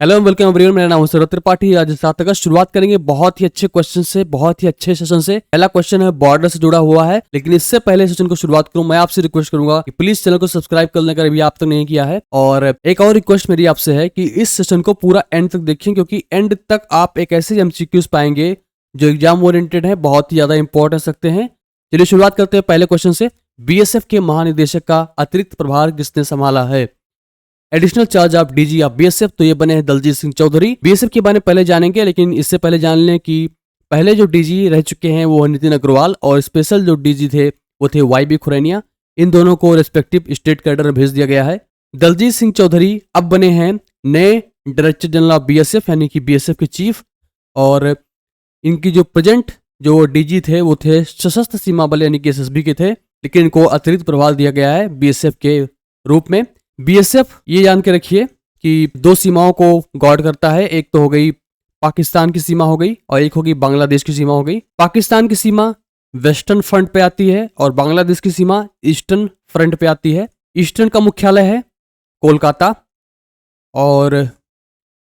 Hello welcome everyone, मेरा नाम है सौरभ त्रिपाठी। आज 7 अगस्त शुरुआत करेंगे बहुत ही अच्छे क्वेश्चन से, बहुत ही अच्छे सेशन से। पहला क्वेश्चन है बॉर्डर से जुड़ा हुआ है, लेकिन इससे पहले सेशन को शुरुआत करूं मैं आपसे रिक्वेस्ट करूंगा कि प्लीज चैनल को सब्सक्राइब करने का अभी आप तक नहीं किया है। और एक और रिक्वेस्ट मेरी आपसे है कि इस सेशन को पूरा एंड तक देखिए, क्योंकि एंड तक आप एक ऐसे एमसीक्यूज पाएंगे जो एग्जाम ओरिएंटेड है, बहुत ही ज्यादा इंपॉर्टेंट सकते हैं। चलिए शुरुआत करते हैं पहले क्वेश्चन से। बीएसएफ के महानिदेशक का अतिरिक्त प्रभार किसने संभाला है? Additional charge of DG of BSF, तो ये बने हैं दलजीत सिंह चौधरी। बीएसएफ के बारे में पहले जानेंगे, लेकिन इससे पहले जान लें कि पहले जो डीजी रह चुके हैं वो नितिन अग्रवाल, और स्पेशल जो डीजी थे वो थे वाईबी खुरैनिया। इन दोनों को रेस्पेक्टिव स्टेट कैडर में भेज दिया गया है। दलजीत सिंह चौधरी अब बने हैं नए डायरेक्टर जनरल ऑफ बीएसएफ, यानी कि बीएसएफ के चीफ। और इनकी जो प्रेजेंट जो डीजी थे वो थे सशस्त्र सीमा बल, यानी कि एसएसबी के थे, लेकिन इनको अतिरिक्त प्रभार दिया गया है बीएसएफ के रूप में। बीएसएफ ये जान के रखिए कि दो सीमाओं को गार्ड करता है। एक तो हो गई पाकिस्तान की सीमा हो गई, और एक होगी बांग्लादेश की सीमा हो गई। पाकिस्तान की सीमा वेस्टर्न फ्रंट पे आती है और बांग्लादेश की सीमा ईस्टर्न फ्रंट पे आती है। ईस्टर्न का मुख्यालय है कोलकाता, और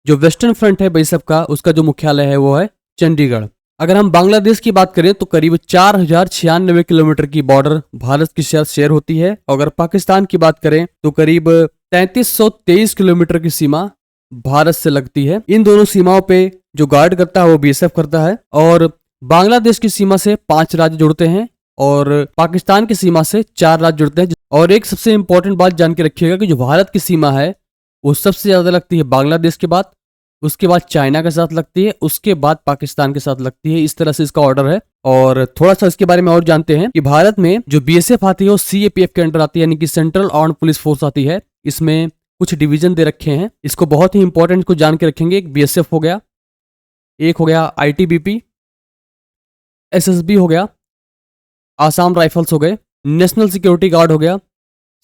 जो वेस्टर्न फ्रंट है बीएसएफ का, उसका जो मुख्यालय है वो है चंडीगढ़। अगर हम बांग्लादेश की बात करें तो करीब 4096 किलोमीटर की बॉर्डर भारत के साथ शेयर होती है। अगर पाकिस्तान की बात करें तो करीब 3323 किलोमीटर की सीमा भारत से लगती है। इन दोनों सीमाओं पे जो गार्ड करता है वो बीएसएफ करता है। और बांग्लादेश की सीमा से 5 राज्य जुड़ते हैं और पाकिस्तान की सीमा से 4 राज्य जुड़ते हैं। और एक सबसे इंपॉर्टेंट बात जान के रखिएगा कि जो भारत की सीमा है वो सबसे ज्यादा लगती है बांग्लादेश के बाद, उसके बाद चाइना के साथ लगती है, उसके बाद पाकिस्तान के साथ लगती है। इस तरह से इसका ऑर्डर है। और थोड़ा सा इसके बारे में और जानते हैं कि भारत में जो बीएसएफ आती है वो सीएपीएफ के अंडर आती है, यानी कि सेंट्रल आर्म्ड पुलिस फोर्स आती है। इसमें कुछ डिवीजन दे रखे हैं, इसको बहुत ही इंपॉर्टेंट को जान के रखेंगे। एक बीएसएफ हो गया, एक हो गया आईटीबीपी, एसएसबी हो गया, आसाम राइफल्स हो गए, नेशनल सिक्योरिटी गार्ड हो गया,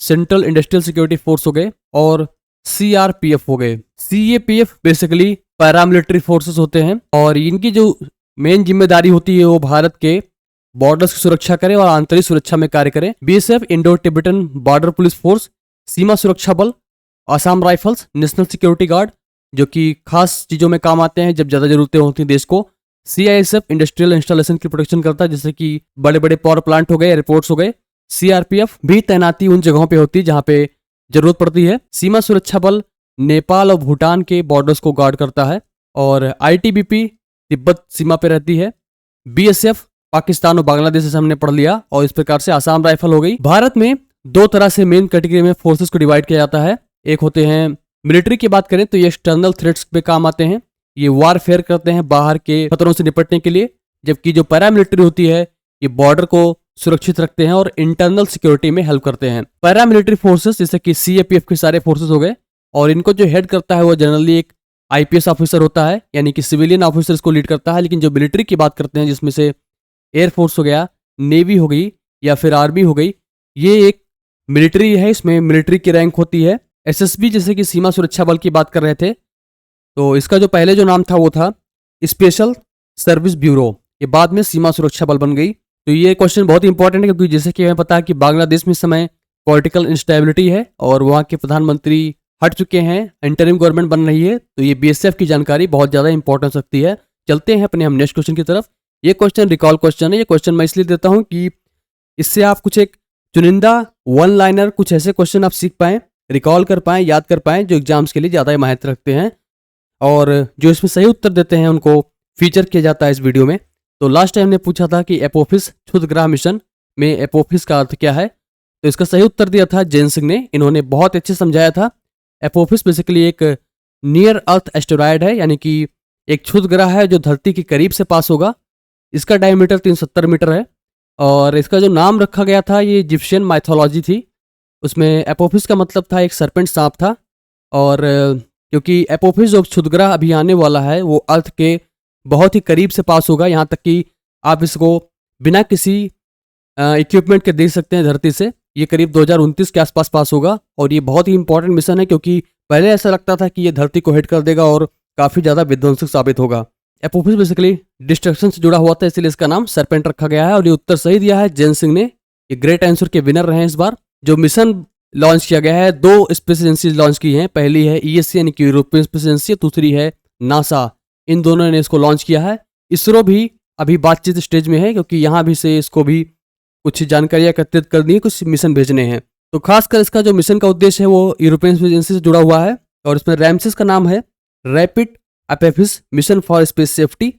सेंट्रल इंडस्ट्रियल सिक्योरिटी फोर्स हो गए, और सीआरपीएफ हो गए। सीएपीएफ बेसिकली पैरामिलिट्री फोर्सेस होते हैं, और इनकी जो मेन जिम्मेदारी होती है वो भारत के बॉर्डर्स की सुरक्षा करे और आंतरिक सुरक्षा में कार्य करे। BSF Indo Tibetan border police force, सीमा सुरक्षा बल, Assam rifles, national security guard जो कि खास चीजों में काम आते हैं जब ज्यादा जरूरतें होती हैं देश को। सीआईएसएफ इंडस्ट्रियल इंस्टॉलेशन की प्रोटेक्शन करता है, जैसे कि बड़े बड़े पावर प्लांट हो गए, एयरपोर्ट्स हो गए। सीआरपीएफ भी तैनाती उन जगहों पे होती है जहां पे जरूरत पड़ती है। सीमा सुरक्षा बल नेपाल और भूटान के बॉर्डर्स को गार्ड करता है। और आईटीबीपी तिब्बत सीमा पे रहती है। बीएसएफ पाकिस्तान और बांग्लादेश से हमने पढ़ लिया। और इस प्रकार से आसाम राइफल हो गई। भारत में दो तरह से मेन कैटेगरी में फोर्सेस को डिवाइड किया जाता है। एक होते हैं मिलिट्री की बात करें तो ये एक्सटर्नल थ्रेट्स पे काम आते हैं, ये वारफेयर करते हैं बाहर के खतरों से निपटने के लिए। जबकि जो पैरामिलिट्री होती है ये बॉर्डर को सुरक्षित रखते हैं और इंटरनल सिक्योरिटी में हेल्प करते हैं। पैरामिलिट्री फोर्सेस जैसे कि सीएपीएफ के सारे फोर्सेस हो गए, और इनको जो हेड करता है वो जनरली एक आईपीएस ऑफिसर होता है, यानी कि सिविलियन ऑफिसर्स को लीड करता है। लेकिन जो मिलिट्री की बात करते हैं जिसमें से एयरफोर्स हो गया, नेवी हो गई या फिर आर्मी हो गई, ये एक मिलिट्री है, इसमें मिलिट्री की रैंक होती है। एसएसबी जैसे कि सीमा सुरक्षा बल की बात कर रहे थे, तो इसका जो पहले जो नाम था वो था स्पेशल सर्विस ब्यूरो, ये बाद में सीमा सुरक्षा बल बन गई। तो ये क्वेश्चन बहुत ही इंपॉर्टेंट है, क्योंकि जैसे कि हमें पता है कि बांग्लादेश में इस समय पॉलिटिकल इंस्टेबिलिटी है और वहाँ के प्रधानमंत्री हट चुके हैं, इंटरिम गवर्नमेंट बन रही है। तो ये बीएसएफ की जानकारी बहुत ज़्यादा इंपॉर्टेंस रखती है। चलते हैं अपने हम नेक्स्ट क्वेश्चन की तरफ। ये क्वेश्चन रिकॉल क्वेश्चन है। ये क्वेश्चन मैं इसलिए देता हूँ कि इससे आप कुछ एक चुनिंदा वन लाइनर कुछ ऐसे क्वेश्चन आप सीख पाएँ, रिकॉल कर पाएँ, याद कर पाएँ, जो एग्जाम्स के लिए ज़्यादा माहिर रखते हैं। और जो इसमें सही उत्तर देते हैं उनको फीचर किया जाता है इस वीडियो में। तो लास्ट टाइम हमने पूछा था कि एपोफिस क्षुद्रग्रह मिशन में एपोफिस का अर्थ क्या है, तो इसका सही उत्तर दिया था जैन सिंह ने। इन्होंने बहुत अच्छे समझाया था। एपोफिस बेसिकली एक नियर अर्थ एस्टेरॉयड है, यानी कि एक क्षुद्रग्रह है जो धरती के करीब से पास होगा। इसका डायमीटर 370 मीटर है, और इसका जो नाम रखा गया था ये इजिप्शियन माइथोलॉजी थी। उसमें एपोफिस का मतलब था एक सर्पेंट सांप था। और क्योंकि एपोफिस जो क्षुद्रग्रह अभी आने वाला है वो अर्थ के बहुत ही करीब से पास होगा, यहाँ तक कि आप इसको बिना किसी इक्विपमेंट के देख सकते हैं धरती से। ये करीब 2029 के आसपास पास होगा, और ये बहुत ही इंपॉर्टेंट मिशन है, क्योंकि पहले ऐसा लगता था कि ये धरती को हिट कर देगा और काफ़ी ज़्यादा विध्वंसक साबित होगा। एपोफिस बेसिकली डिस्ट्रक्शन से जुड़ा हुआ था, इसलिए इसका नाम सरपेंट रखा गया है। और ये उत्तर सही दिया है जैन सिंह ने। ये ग्रेट आंसर के विनर रहे हैं इस बार। जो मिशन लॉन्च किया गया है। 2 स्पेस एजेंसीज लॉन्च की हैं। पहली है ईएससी यानी कि यूरोपियन स्पेस एजेंसी, दूसरी है नासा। इन दोनों ने इसको लॉन्च किया है। इसरो भी अभी बातचीत स्टेज में है, क्योंकि यहाँ भी से इसको भी कुछ जानकारियां एकत्रित करनी है, कुछ मिशन भेजने हैं। तो खासकर इसका जो मिशन का उद्देश्य है वो यूरोपियन स्पेस एजेंसी से जुड़ा हुआ है, और इसमें रैमसेस का नाम है rapid Apophis mission for space safety.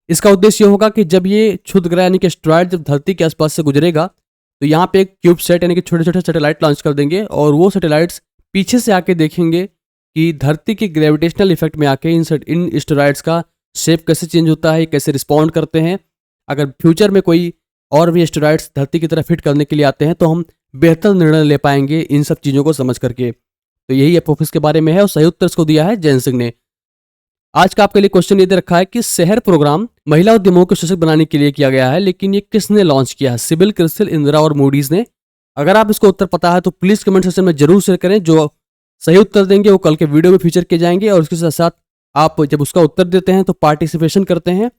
इसका उद्देश्य ये होगा कि जब ये क्षुद्रग्रह यानी कि एस्टेरॉयड जब धरती के आसपास से गुजरेगा, तो यहाँ पे एक क्यूब सेट यानी कि छोटे छोटे सैटेलाइट लॉन्च कर देंगे, और वो सैटेलाइट्स पीछे से आके देखेंगे कि धरती के ग्रेविटेशनल इफेक्ट में आके इन एस्टेरॉयड्स का शेप कैसे चेंज होता है, कैसे रिस्पॉन्ड करते हैं। अगर फ्यूचर में कोई और भी एस्टेरॉयड्स धरती की तरफ हिट करने के लिए आते हैं तो हम बेहतर निर्णय ले पाएंगे इन सब चीज़ों को समझ करके। तो यही अपोफिस के बारे में है, और सही उत्तर इसको दिया है जैन सिंह ने। आज का आपके लिए क्वेश्चन ये दे रखा है कि शहर प्रोग्राम महिला उद्यमों को सशक्त बनाने के लिए किया गया है, लेकिन ये किसने लॉन्च किया है? सिबिल, क्रिस्टल, इंदिरा और मूडीज ने। अगर आप इसको उत्तर पता है तो प्लीज कमेंट सेक्शन में जरूर शेयर करें। जो सही उत्तर देंगे वो कल के वीडियो में फीचर किए जाएंगे, और उसके साथ साथ आप जब उसका उत्तर देते हैं तो पार्टिसिपेशन करते हैं।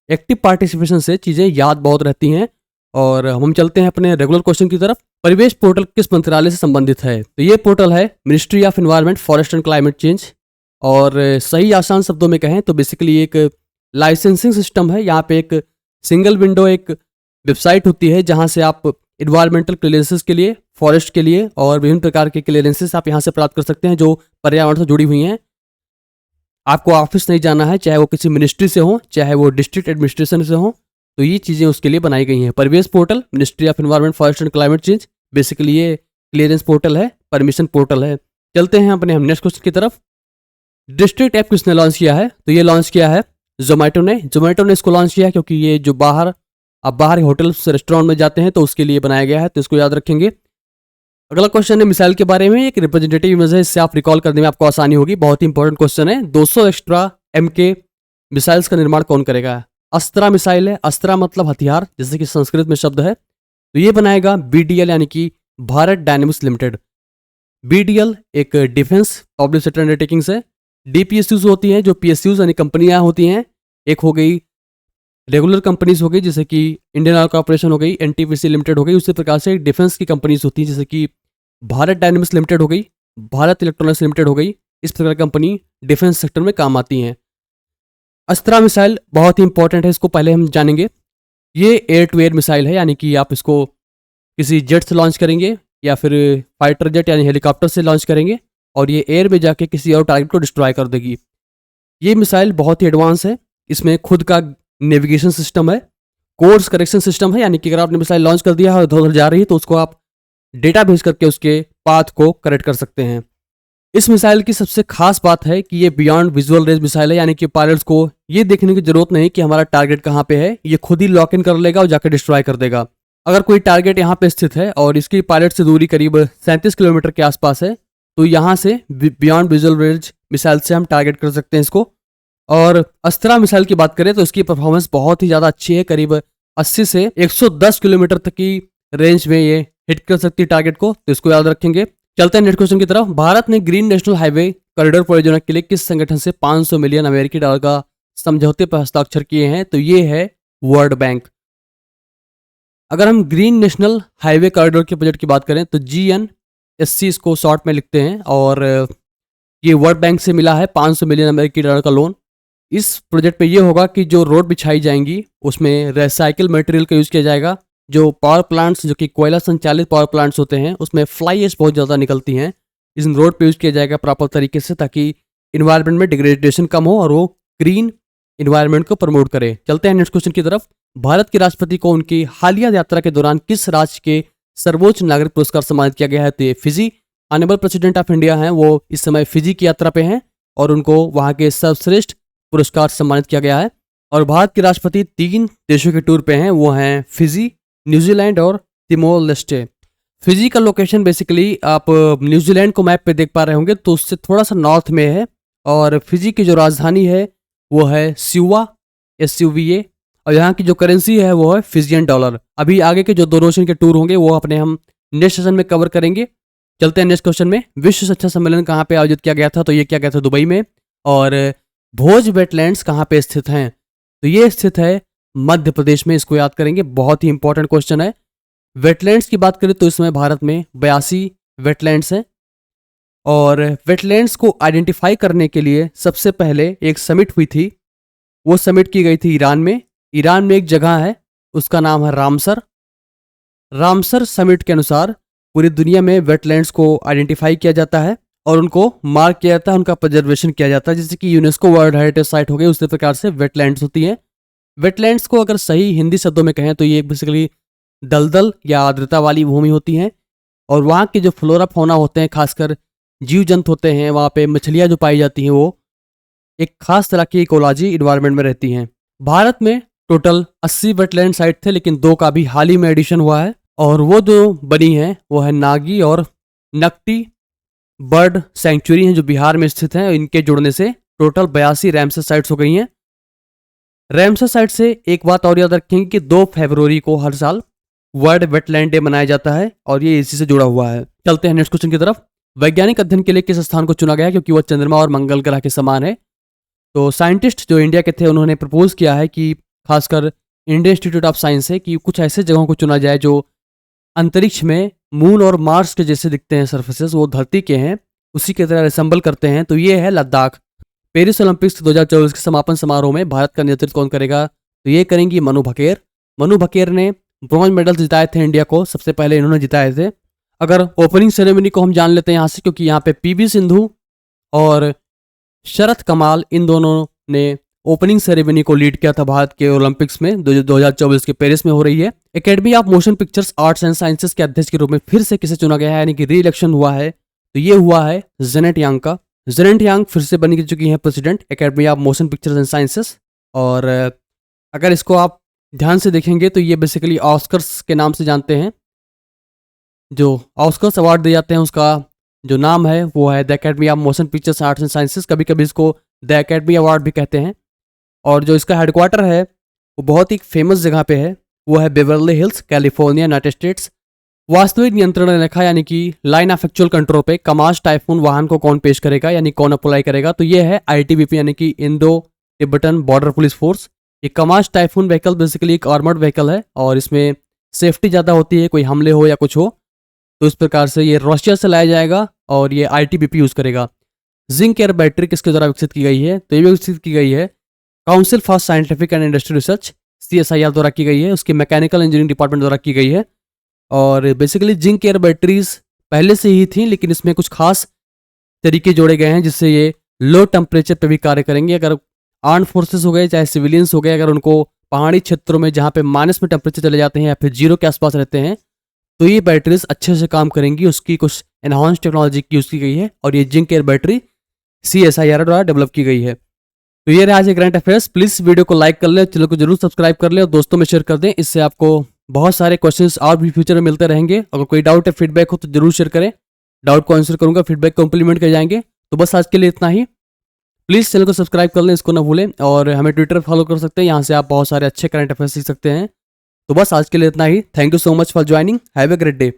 एक्टिव पार्टिसिपेशन से चीजें याद बहुत रहती हैं। और हम चलते हैं अपने रेगुलर क्वेश्चन की तरफ। परिवेश पोर्टल किस मंत्रालय से संबंधित है? तो ये पोर्टल है ministry of environment, forest and climate change. और सही आसान शब्दों में कहें तो बेसिकली एक लाइसेंसिंग सिस्टम है। यहाँ पे एक सिंगल विंडो एक वेबसाइट होती है जहाँ से आप इन्वायरमेंटल क्लियरेंसेस के लिए, फॉरेस्ट के लिए और विभिन्न प्रकार के क्लियरेंसेस आप यहाँ से प्राप्त कर सकते हैं जो पर्यावरण से जुड़ी हुई हैं। आपको ऑफिस नहीं जाना है, चाहे वो किसी मिनिस्ट्री से हो, चाहे वो डिस्ट्रिक्ट एडमिनिस्ट्रेशन से हो, तो ये चीज़ें उसके लिए बनाई गई हैं। परिवेश portal, ministry of environment, forest and climate change, basically ये क्लियरेंस पोर्टल है, परमिशन पोर्टल है। चलते हैं अपने हम नेक्स्ट क्वेश्चन की तरफ। डिस्ट्रिक्ट ऐप किसने लॉन्च किया है? तो ये लॉन्च किया है जोमेटो ने। जोमेटो ने इसको लॉन्च किया है क्योंकि ये जो आप बाहर होटल रेस्टोरेंट में जाते हैं तो उसके लिए बनाया गया है, तो इसको याद रखेंगे। अगला क्वेश्चन है मिसाइल के बारे में। एक रिप्रेजेंटेटिव इमेज है, इससे आप रिकॉल करने में आपको आसानी होगी। बहुत ही इंपॉर्टेंट क्वेश्चन है। 200 एक्स्ट्रा MK मिसाइल्स का निर्माण कौन करेगा? अस्त्रा मिसाइल है। अस्त्रा मतलब हथियार, जैसे कि संस्कृत में शब्द है। तो ये बनाएगा BDL यानी कि भारत डायनेमिक्स लिमिटेड। BDL एक डिफेंस पब्लिक सेक्टर अंडरटेकिंग्स है। DPSUs होती हैं जो PSUs यानी कंपनियां होती हैं। एक हो गई रेगुलर कंपनीज हो गई, जैसे कि इंडियन ऑयल कॉर्पोरेशन हो गई, NTPC लिमिटेड हो गई। उसी प्रकार से डिफेंस की कंपनीज होती हैं, जैसे कि भारत डायनेमिक्स लिमिटेड हो गई, भारत इलेक्ट्रॉनिक्स लिमिटेड हो गई। इस प्रकार कंपनी डिफेंस सेक्टर में काम आती हैं। अस्त्रा मिसाइल बहुत ही इंपॉर्टेंट है, इसको पहले हम जानेंगे। ये एयर टू एयर मिसाइल है, यानी कि आप इसको किसी जेट से लॉन्च करेंगे या फिर फाइटर जेट यानी हेलीकॉप्टर से लॉन्च करेंगे, और ये एयर में जाके किसी और टारगेट को डिस्ट्रॉय कर देगी। ये मिसाइल बहुत ही एडवांस है। इसमें खुद का नेविगेशन सिस्टम है, कोर्स करेक्शन सिस्टम है, यानी कि अगर आपने मिसाइल लॉन्च कर दिया है और उधर जा रही है तो उसको आप डेटा भेज करके उसके पाथ को करेक्ट कर सकते हैं। इस मिसाइल की सबसे खास बात है कि ये बियॉन्ड विजुअल रेंज मिसाइल है, यानी कि पायलट्स को ये देखने की जरूरत नहीं कि हमारा टारगेट कहाँ पे है। ये खुद ही लॉक इन कर लेगा और जाकर डिस्ट्रॉय कर देगा। अगर कोई टारगेट यहाँ पे स्थित है और इसकी पायलट से दूरी करीब 37 किलोमीटर के आसपास है, तो यहाँ से बियॉन्ड विजुअल रेंज मिसाइल से हम टारगेट कर सकते हैं इसको। और अस्त्रा मिसाइल की बात करें तो इसकी परफॉर्मेंस बहुत ही ज़्यादा अच्छी है। करीब 80 से 110 किलोमीटर तक की रेंज में ये हिट कर सकती है टारगेट को, तो इसको याद रखेंगे। चलते हैं नेक्स्ट क्वेश्चन की तरफ। भारत ने ग्रीन नेशनल हाईवे कॉरिडोर परियोजना के लिए किस संगठन से $500 मिलियन अमेरिकी डॉलर का समझौते पर हस्ताक्षर किए हैं? तो ये है वर्ल्ड बैंक। अगर हम ग्रीन नेशनल हाईवे कॉरिडोर के बजट की बात करें तो GNSC इसको शॉर्ट में लिखते हैं, और ये वर्ल्ड बैंक से मिला है $500 मिलियन अमेरिकी डॉलर का लोन। इस प्रोजेक्ट पे ये होगा कि जो रोड बिछाई जाएंगी उसमें रिसाइकिल मटेरियल का यूज़ किया जाएगा। जो पावर प्लांट्स, जो कि कोयला संचालित पावर प्लांट्स होते हैं, उसमें फ्लाई एश बहुत ज़्यादा निकलती हैं। इस रोड पे यूज़ किया जाएगा प्रॉपर तरीके से, ताकि इन्वायरमेंट में डिग्रेडेशन कम हो और वो ग्रीन इन्वायरमेंट को प्रमोट करे। चलते हैं नेक्स्ट क्वेश्चन की तरफ। भारत के राष्ट्रपति को उनकी हालिया यात्रा के दौरान किस राज्य के सर्वोच्च नागरिक पुरस्कार सम्मानित किया गया है? तो ये Fiji. Honourable president of India हैं, वो इस समय फिजी की यात्रा पे हैं और उनको वहाँ के सर्वश्रेष्ठ पुरस्कार सम्मानित किया गया है। और भारत के राष्ट्रपति 3 देशों के टूर पे हैं, वो हैं फिजी, न्यूजीलैंड और तिमोर लेस्टे। फिजी का लोकेशन बेसिकली आप न्यूजीलैंड को मैप पे देख पा रहे होंगे, तो उससे थोड़ा सा नॉर्थ में है। और फिजी की जो राजधानी है वो है SUVA, SUVA, और यहाँ की जो करेंसी है वो है फिजियन डॉलर। अभी आगे के जो 2 रोशन के टूर होंगे वो अपने हम नेक्स्ट सेशन में कवर करेंगे। चलते हैं नेक्स्ट क्वेश्चन में। विश्व शिक्षा सम्मेलन कहाँ पे आयोजित किया गया था? तो ये किया गया था दुबई में। और भोज वेटलैंड्स कहाँ पे स्थित हैं? तो ये स्थित है मध्य प्रदेश में। इसको याद करेंगे, बहुत ही इंपॉर्टेंट क्वेश्चन है। वेटलैंड्स की बात करें तो इस समय भारत में 82 वेटलैंड्स हैं। और वेटलैंड्स को आइडेंटिफाई करने के लिए सबसे पहले एक समिट हुई थी। वो समिट की गई थी ईरान में। ईरान में एक जगह है, उसका नाम है रामसर। रामसर समिट के अनुसार पूरी दुनिया में वेटलैंड्स को आइडेंटिफाई किया जाता है और उनको मार्क किया जाता है, उनका प्रिजर्वेशन किया जाता है। जैसे कि यूनेस्को वर्ल्ड हेरिटेज साइट हो गई, उसी प्रकार से वेटलैंड्स होती हैं। वेटलैंड्स को अगर सही हिंदी शब्दों में कहें तो ये बेसिकली दलदल या आर्द्रता वाली भूमि होती हैं। और वहाँ के जो फ्लोरा फौना होते हैं, खासकर जीव जंतु होते हैं, वहाँ पे मछलियाँ जो पाई जाती हैं वो एक खास तरह की इकोलॉजी इन्वायरमेंट में रहती हैं। भारत में टोटल 80 वेटलैंड साइट थे, लेकिन 2 का भी हाल ही में एडिशन हुआ है। और वो जो बनी है वो है नागी और नकटी बर्ड सेंचुरी हैं, जो बिहार में स्थित हैं। इनके जुड़ने से टोटल 82 रैमसर साइट्स हो गई हैं। रैमसर साइट से एक बात और याद रखेंगे कि 2 फरवरी को हर साल वर्ल्ड वेटलैंड डे मनाया जाता है और ये इसी से जुड़ा हुआ है। चलते हैं नेक्स्ट क्वेश्चन की तरफ। वैज्ञानिक अध्ययन के लिए किस स्थान को चुना गया है, क्योंकि वह चंद्रमा और मंगल ग्रह के समान है। तो साइंटिस्ट जो इंडिया के थे उन्होंने प्रपोज किया है कि खासकर इंडियन इंस्टीट्यूट ऑफ साइंस से कि कुछ ऐसे जगहों को चुना जाए जो अंतरिक्ष में मून और मार्स के जैसे दिखते हैं, सर्फेसेस वो धरती के हैं, उसी की तरह रिसेंबल करते हैं। तो ये है लद्दाख। पेरिस ओलंपिक्स 2024 के समापन समारोह में भारत का नेतृत्व कौन करेगा, तो ये करेंगी मनु बकेर। मनु बकेर ने ब्रॉन्ज मेडल जिताए थे इंडिया को, सबसे पहले इन्होंने जिताए थे। अगर ओपनिंग सेरेमनी को हम जान लेते हैं यहाँ से, क्योंकि यहाँ पे पीवी सिंधु और शरत कमाल इन दोनों ने ओपनिंग सेरेमनी को लीड किया था भारत के ओलंपिक्स में 2024 के पेरिस में हो रही है। Academy of motion pictures arts and sciences के अध्यक्ष के रूप में फिर से किसे चुना गया है, यानी कि री इलेक्शन हुआ है, तो ये हुआ है जेनेट यांग का। जेनेट यांग फिर से बन चुकी हैं president academy of motion pictures and sciences. और अगर इसको आप ध्यान से देखेंगे तो ये बेसिकली ऑस्कर्स के नाम से जानते हैं। जो ऑस्कर्स अवार्ड दिए जाते हैं उसका जो नाम है वो है the academy of motion pictures arts and sciences. कभी कभी इसको द एकेडमी अवार्ड भी कहते हैं। और जो इसका हेडक्वार्टर है वो बहुत ही फेमस जगह पे है, वो है Beverly hills, California, United states. वास्तविक नियंत्रण रेखा यानी कि लाइन ऑफ एक्चुअल कंट्रोल पे कमाश टाइफून वाहन को कौन पेश करेगा, यानी कौन अप्लाई करेगा, तो ये है आईटीबीपी यानी कि Indo Tibetan border police force. ये कमाश टाइफून व्हीकल बेसिकली एक आर्मर्ड व्हीकल है और इसमें सेफ्टी ज़्यादा होती है, कोई हमले हो या कुछ हो। तो इस प्रकार से ये रशिया से लाया जाएगा और ये आईटीबीपी यूज़ करेगा। जिंक एयर बैटरी किसके द्वारा विकसित की गई है, तो ये विकसित की गई है council for scientific and industrial research CSIR द्वारा की गई है, उसकी मैकेनिकल इंजीनियरिंग डिपार्टमेंट द्वारा की गई है। और बेसिकली जिंक एयर बैटरीज पहले से ही थी, लेकिन इसमें कुछ खास तरीके जोड़े गए हैं जिससे ये लो टेम्परेचर पे भी कार्य करेंगे। अगर आर्म फोर्सेस हो गए चाहे सिविलियंस हो गए, अगर उनको पहाड़ी क्षेत्रों में जहाँ पे माइनस में टेम्परेचर चले जाते हैं या फिर 0 के आसपास रहते हैं, तो ये बैटरीज अच्छे से काम करेंगी। उसकी कुछ एनहांस टेक्नोलॉजी यूज़ की गई है और ये जिंक एयर बैटरी CSIR द्वारा डेवलप की गई है। तो ये रहा आज करंट अफेयर्स। प्लीज वीडियो को लाइक कर लें, चैनल को जरूर सब्सक्राइब कर लें और दोस्तों में शेयर कर दें। इससे आपको बहुत सारे क्वेश्चंस और भी फ्यूचर में मिलते रहेंगे। अगर कोई डाउट या फीडबैक हो तो जरूर शेयर करें, डाउट को आंसर करूंगा, फीडबैक को इम्प्लीमेंट कर जाएंगे। तो बस आज के लिए इतना ही। प्लीज़ चैनल को सब्सक्राइब कर लें, इसको ना भूलें। और हमें ट्विटर फॉलो कर सकते हैं, यहाँ से आप बहुत सारे अच्छे करंट अफेयर्स सीख सकते हैं। तो बस आज के लिए इतना ही। Thank you so much for joining. Have a great day.